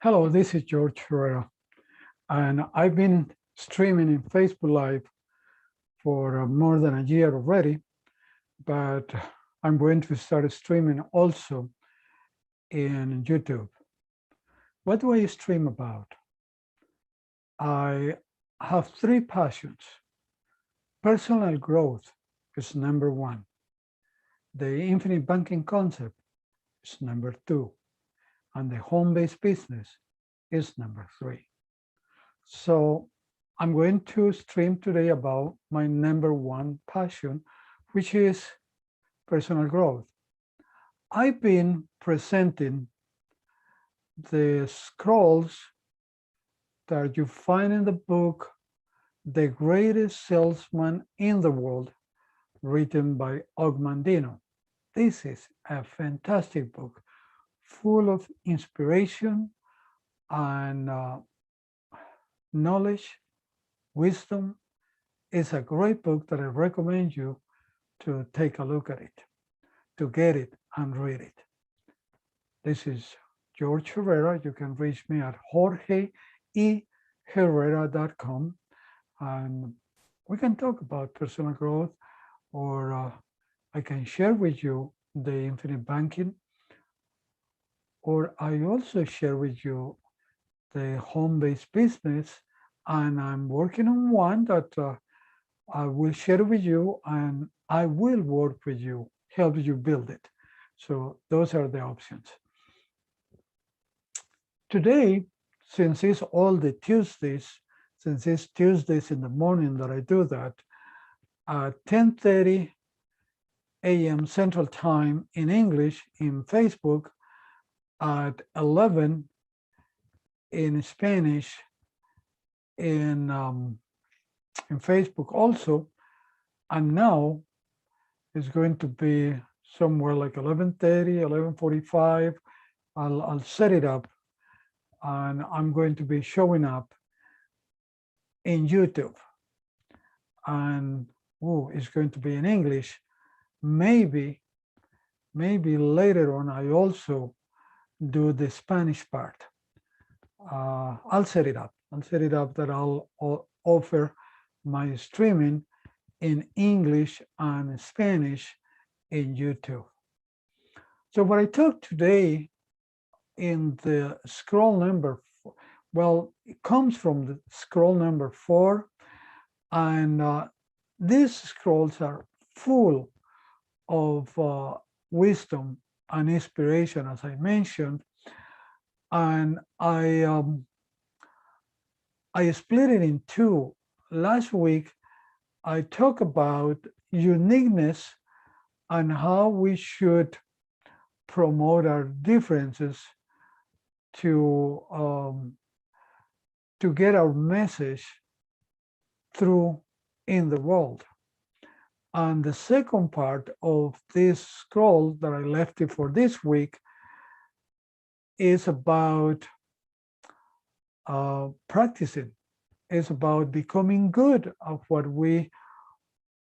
Hello, this is JorgeEHerrera, and I've been streaming in Facebook Live for more than a year already, but I'm going to start streaming also in YouTube. What do I stream about? I have three passions. Personal growth is number one. The infinite banking concept is number two. And the home-based business is number three. So I'm going to stream today about my number one passion, which is personal growth. I've been presenting the scrolls that you find in the book, The Greatest Salesman in the World, written by Og Mandino. This is a fantastic book, full of inspiration and knowledge, wisdom. It's a great book that I recommend you to take a look at it, to get it and read it. This is JorgeEHerrera. You can reach me at JorgeEHerrera.com, and we can talk about personal growth, or I can share with you the infinite banking, or I also share with you the home-based business, and I'm working on one that I will share with you, and I will work with you, help you build it. So those are the options. Today, since it's all the Tuesdays, since it's Tuesdays in the morning that I do that, at 10:30 a.m. Central Time in English in Facebook, at 11 in Spanish in Facebook also, and now it's going to be somewhere like 11:30, 11:45. I'll set it up, and I'm going to be showing up in YouTube, and it's going to be in English. Maybe later on I also do the Spanish part. I'll set it up. I'll set it up that I'll offer my streaming in English and Spanish in YouTube. So what I talked today in the scroll number, well, it comes from the scroll number 4, and these scrolls are full of wisdom and inspiration, as I mentioned, and I split it in two. Last week, I talked about uniqueness and how we should promote our differences to get our message through in the world. And the second part of this scroll that I left it for this week is about practicing. It's about becoming good at what we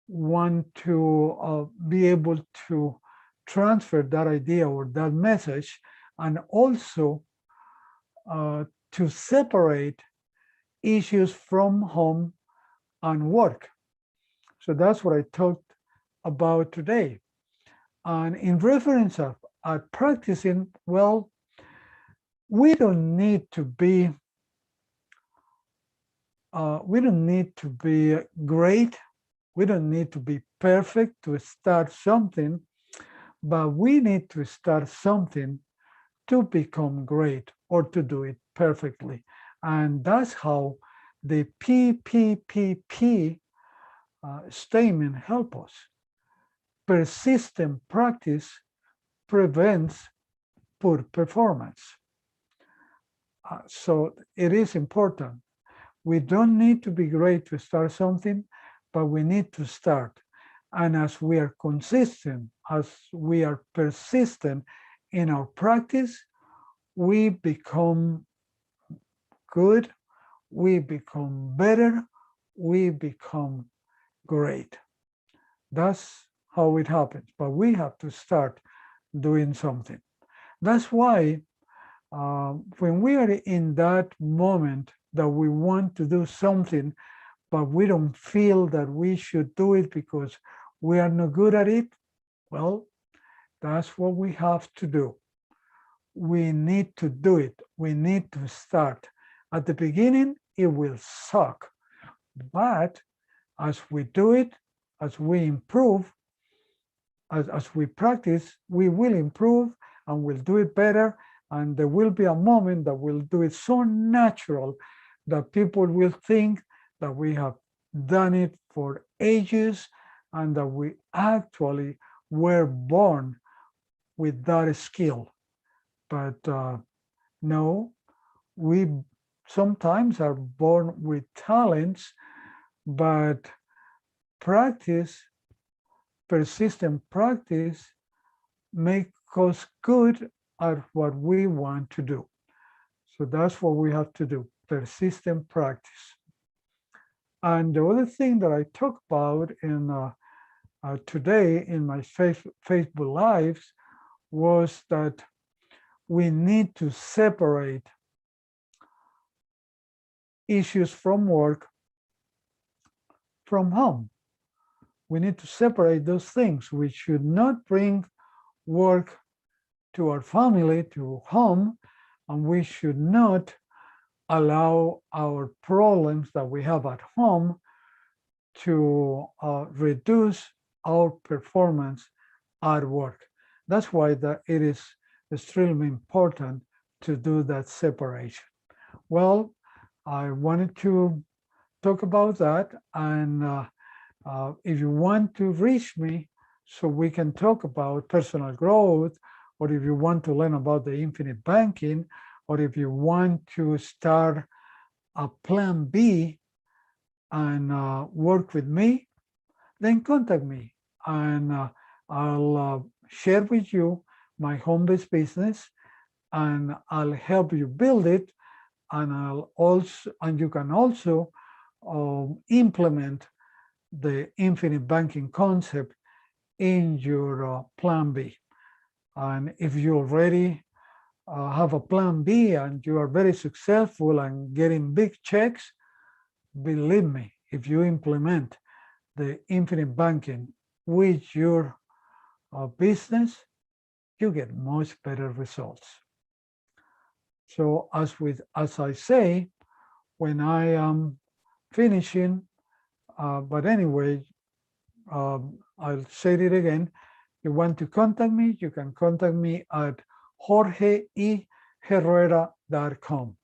want to be able to transfer that idea or that message, and also to separate issues from home and work. So that's what I talked about today. And in reference of practicing, well, we don't need to be great. We don't need to be perfect to start something, but we need to start something to become great or to do it perfectly. And that's how the PPPP statement helps us. Persistent practice prevents poor performance. So it is important. We don't need to be great to start something, but we need to start. And as we are consistent, as we are persistent in our practice, we become good, we become better, we become great. That's how it happens, but we have to start doing something. That's why When we are in that moment that we want to do something, but we don't feel that we should do it because we are not good at it, well, that's what we have to do. We need to do it. We need to start. At the beginning, it will suck. But as we do it, as we improve, as we practice, we will improve and we'll do it better. And there will be a moment that we'll do it so natural that people will think that we have done it for ages and that we actually were born with that skill. But no, we sometimes are born with talents, but practice, persistent practice, make us good at what we want to do. So that's what we have to do, persistent practice. And the other thing that I talk about in today in my Facebook Lives was that we need to separate issues from work from home. We need to separate those things. We should not bring work to our family, to home, and we should not allow our problems that we have at home to reduce our performance at work. That's why it is extremely important to do that separation. Well, I wanted to talk about that, and if you want to reach me so we can talk about personal growth, or if you want to learn about the infinite banking, or if you want to start a plan B and work with me, then contact me and I'll share with you my home-based business and I'll help you build it, and you can also implement the infinite banking concept in your plan B. And if you already have a plan B and you are very successful and getting big checks, believe me, if you implement the infinite banking with your business, you get much better results. So as I say, when I am finishing, but anyway, I'll say it again. You want to contact me, you can contact me at JorgeEHerrera.com.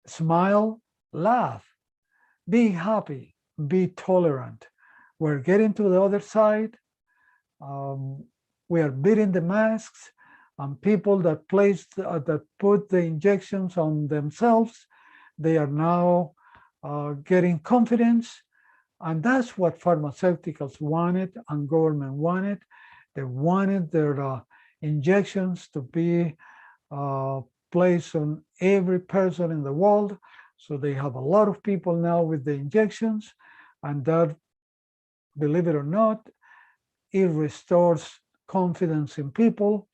Smile, laugh, be happy, be tolerant. We're getting to the other side. We are beating the masks, and people that put the injections on themselves, they are now getting confidence. And that's what pharmaceuticals wanted and government wanted. They wanted their injections to be placed on every person in the world. So they have a lot of people now with the injections, and that, believe it or not, it restores confidence in people.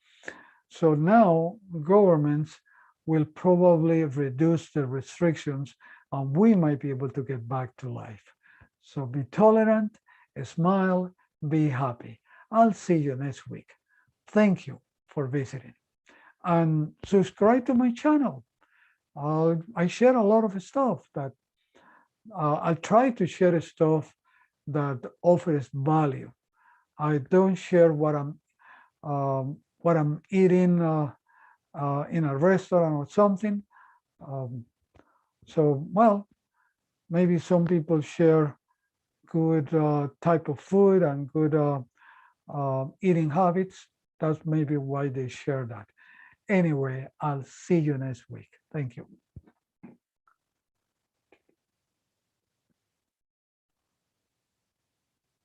So now governments will probably reduce the restrictions and we might be able to get back to life. So be tolerant, smile, be happy. I'll see you next week. Thank you for visiting. And subscribe to my channel. I share a lot of stuff that I try to share stuff that offers value. I don't share what I'm eating in a restaurant or something. So, well, maybe some people share good type of food and good eating habits. That's maybe why they share that. Anyway, I'll see you next week. Thank you.